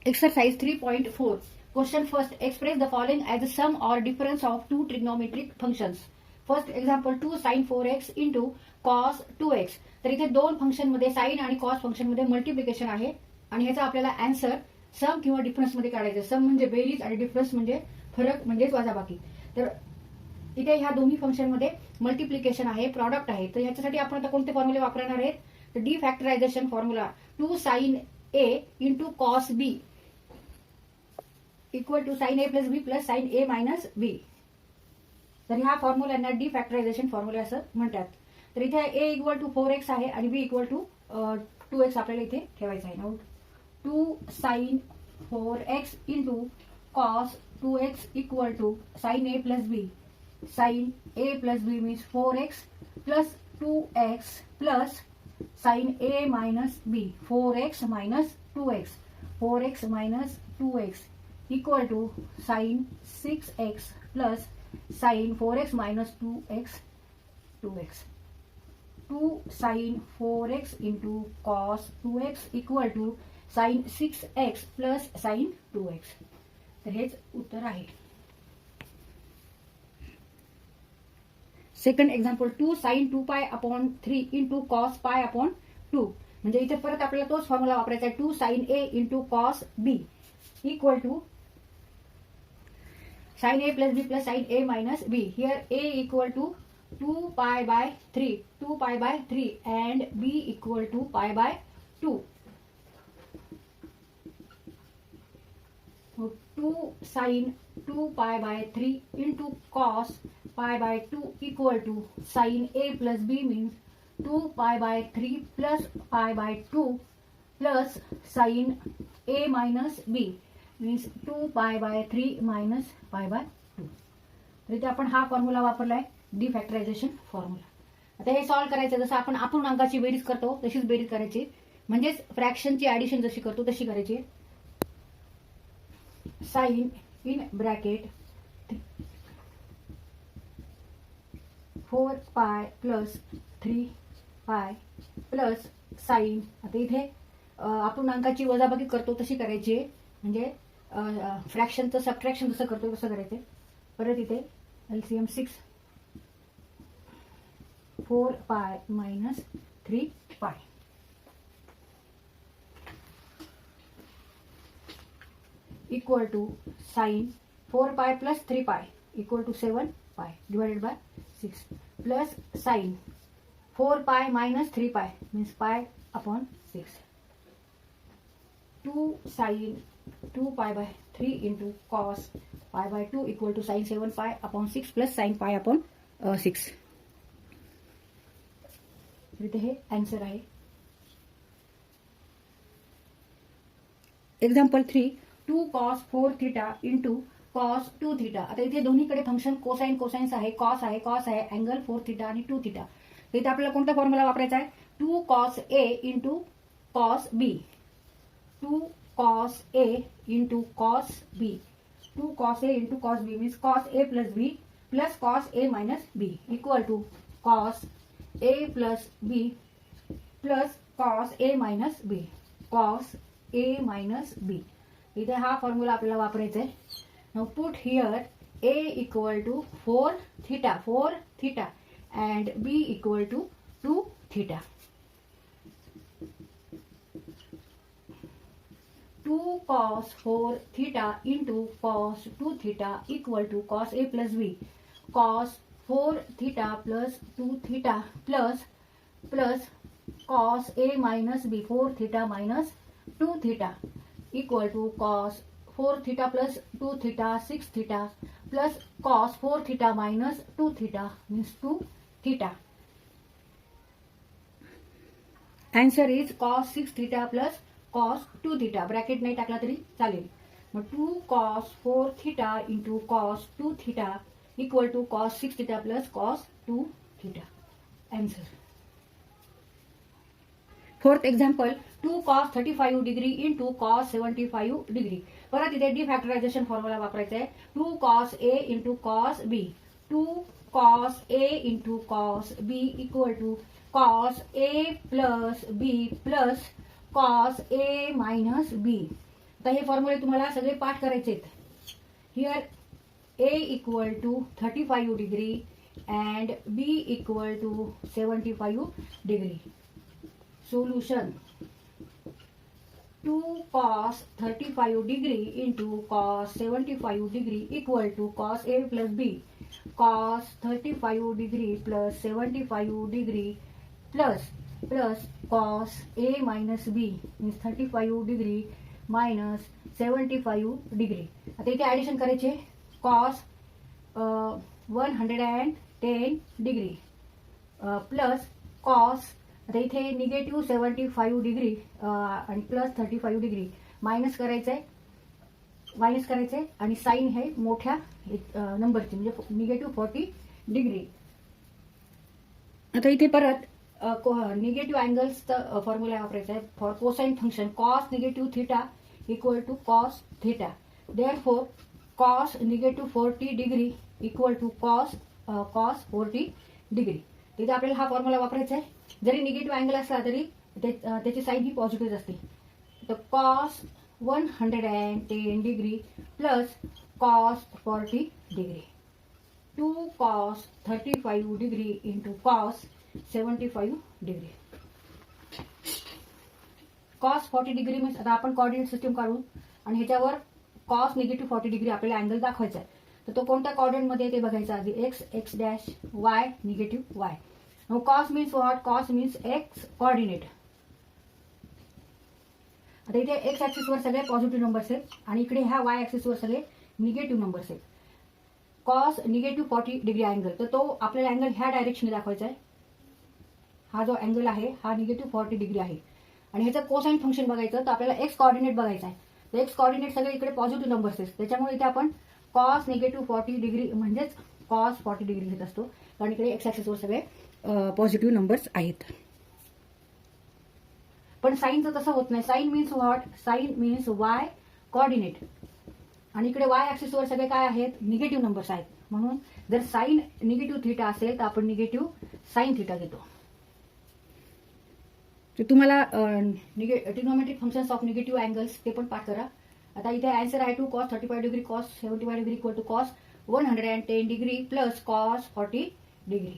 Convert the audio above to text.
Exercise 3.4. Question first. Express the following as the sum or difference of two trigonometric functions. First example 2 sin 4x into cos 2x. तर इथे दोन function मध्ये sign आणि cos function मध्ये multiplication आहे आणि ह्याचा आपल्याला आन्सर सम किंवा डिफरन्स मध्ये काढायचं. सम म्हणजे बेरीज आणि डिफरन्स म्हणजे फरक म्हणजेच वजाबाकी. तर इथे ह्या दोन्ही फंक्शन मध्ये मल्टिप्लिकेशन आहे, प्रॉडक्ट आहे. तर ह्याच्यासाठी आपण आता कोणते फॉर्म्युले वापरणार आहेत? तर the factorization formula 2 sin a into cos b equal to sine A plus b plus sine A minus b. तर ह्या फॉर्म्युलांना डी फॅक्टरायझेशन फॉर्म्युला असं म्हणतात. तर इथे ए इक्वल टू 4x आहे आणि बी इक्वल टू 2x आपल्याला इथे ठेवायचं आहे. Now 2 sin 4x into cos 2x equal to sine A plus B. Sine A plus B means 4x plus 2x plus sine A minus B 4x minus 2x 4x minus 2x equal to sin 6x plus sin 4x minus 2x 2 sin 4x into cos 2x equal to sin 6x plus sin 2x. तर हेच उत्तर आहे. Second example 2 sin 2 pi upon 3 into cos pi upon 2. म्हणजे इथे परत आपल्याला तोच formula वापरायचा आहे. 2 sin a into cos b equal to sin a plus b plus sin a minus b. Here a equal to 2 pi by 3 and b equal to pi by 2. So 2 sin 2 pi by 3 into cos pi by 2 equal to sin a plus b means 2 pi by 3 plus pi by 2 plus sin a minus b means 2 pi by 3 minus pi by 2. तर इथे आपण हा formula वापरलाय, D factorization formula. आता हे solve करायचं जसं आपण अपूर्णांकाची बेरीज करतो तशीच बेरीज करायची, म्हणजेच फ्रॅक्शनची ऍडिशन जशी करतो तशी करायची. साइन इन ब्रॅकेट 4 पाय प्लस 3 पाय प्लस साइन. आता इथे अपूर्णांकाची वजाबाकी करतो तशी करायची, म्हणजे फ्रॅक्शनचं सबट्रॅक्शन जसं करतो तसं करायचं. परत इथे एलसीएम 6 4 पाय मायनस 3 पाय इक्वल टू साइन 4 पाय प्लस 3 पाय इक्वल टू 7 पाय divided by 6 plus sign 4 pi minus 3 पाय means pi upon 6. 2 sin 2 pi by 3 into cos pi by 2 equal to sin 7 pi upon 6 plus sin pi upon 6. इथे हे answer आहे. Example 3 2 cos 4 theta into cos 2 theta. आता इथे दोन्हीकडे function cosine cosines आहे, cos आहे, angle 4 theta आणि 2 theta. तर इथे आपल्याला कोणता फॉर्म्युला वापरायचा आहे? 2 cos a into cos b. 2 cos a into cos b. 2 cos a into cos b means cos a plus b plus cos a minus b equal to cos a plus b plus cos a minus b. cos a minus b. इथे हा formula आपल्याला वापरायचा आहे. Now put here a equal to 4 theta and b equal to 2 theta. 2 cos 4 theta into cos 2 theta equal to cos a plus b. cos 4 theta plus 2 theta plus cos a minus b 4 theta minus 2 theta equal to cos 4 theta plus 2 theta 6 theta plus cos 4 theta minus 2 theta means 2 theta. Answer is cos 6 theta plus cos 2 theta. Bracket नाही टाकला तरी चालेल. मग 2 cos 4 theta into cos 2 theta equal to cos 6 theta plus cos 2 theta. Answer. Fourth example 2 cos 35 degree into cos 75 degree. परत इथे D factorization formula वापरायचा आहे. 2 cos a into cos b. 2 cos a into cos b equal to cos a plus b plus cos a minus b. आता हे फॉर्म्युले तुम्हाला सगळे पाठ करायचे आहेत. Here A equal to 35 degree and B equal to 75 degree. Solution 2 cos 35 degree into cos 75 degree equal to cos A plus B. cos 35 degree plus 75 degree plus cos A minus B means 35 degree minus 75 degree. आता इथे addition करायचे. cos 110 degree plus cos, आता इथे negative 75 degree आणि plus 35 degree minus करायचंय आणि sine हे मोठ्या नंबरची म्हणजे निगेटिव्ह 40 डिग्री. आता इथे परत निगेटिव्ह अँगल्सचा फॉर्म्युला वापरायचा आहे for cosine function. Cos negative theta equal to cos theta. Therefore cos negative 40 degree equal to cos 40 degree. तिथे आपल्याला हा फॉर्म्युला वापरायचा आहे. जरी निगेटिव्ह अँगल असला तरी त्याची साईन ही पॉझिटिव्ह असते. तर cos 110 degree plus cos 40 degree. 2 cos 35 degree into cos 75 degree. cos 40 degree means आता आपण कोऑर्डिनेट सिस्टम काढू आणि ह्याच्यावर cos निगेटिव्ह 40 डिग्री आपल्याला अँगल दाखवायचा आहे. तर तो कोणत्या कोऑर्डिनेटमध्ये ते बघायचा आधी. x dash y negative y. Now cos means what? Cos means x coordinate. आता इथे x ऍक्सिस वर सगळे पॉझिटिव्ह नंबर्स आहेत आणि इकडे ह्या y ऍक्सिस वर सगळे निगेटिव्ह नंबर्स आहेत. कॉस निगेटिव्ह 40 डिग्री अँगल, तर तो आपल्याला अँगल ह्या डायरेक्शनने दाखवायचा आहे. हा जो अँगल आहे हा निगेटिव्ह 40 डिग्री आहे आणि ह्याचं कोसाइन फंक्शन बघायचं तर आपल्याला एक्स कोऑर्डिनेट बघायचा आहे. तर एक्स कोऑर्डिनेट सगळे इकडे पॉझिटिव्ह नंबर्स आहेत, त्याच्यामुळे इथे आपण कॉस निगेटिव्ह 40 डिग्री म्हणजेच कॉस 40 डिग्री घेत असतो कारण इकडे एक्स ऍक्सिसवर सगळे पॉझिटिव्ह नंबर्स आहेत. पण साईनचं तसं होत नाही. Sine means what? Sine means Y coordinate आणि इकडे वाय ऍक्सिसवर सगळे काय आहेत? निगेटिव्ह नंबर्स आहेत. म्हणून जर साईन निगेटिव्ह थिटा असेल तर आपण निगेटिव्ह साईन थिटा घेतो. तर तुम्हाला trigonometric functions of negative angles ते पण पाठ करा. आता इथे आन्सर आहे 2 cos 35 degree cos 75 degree equal to cos 110 degree plus cos 40 degree.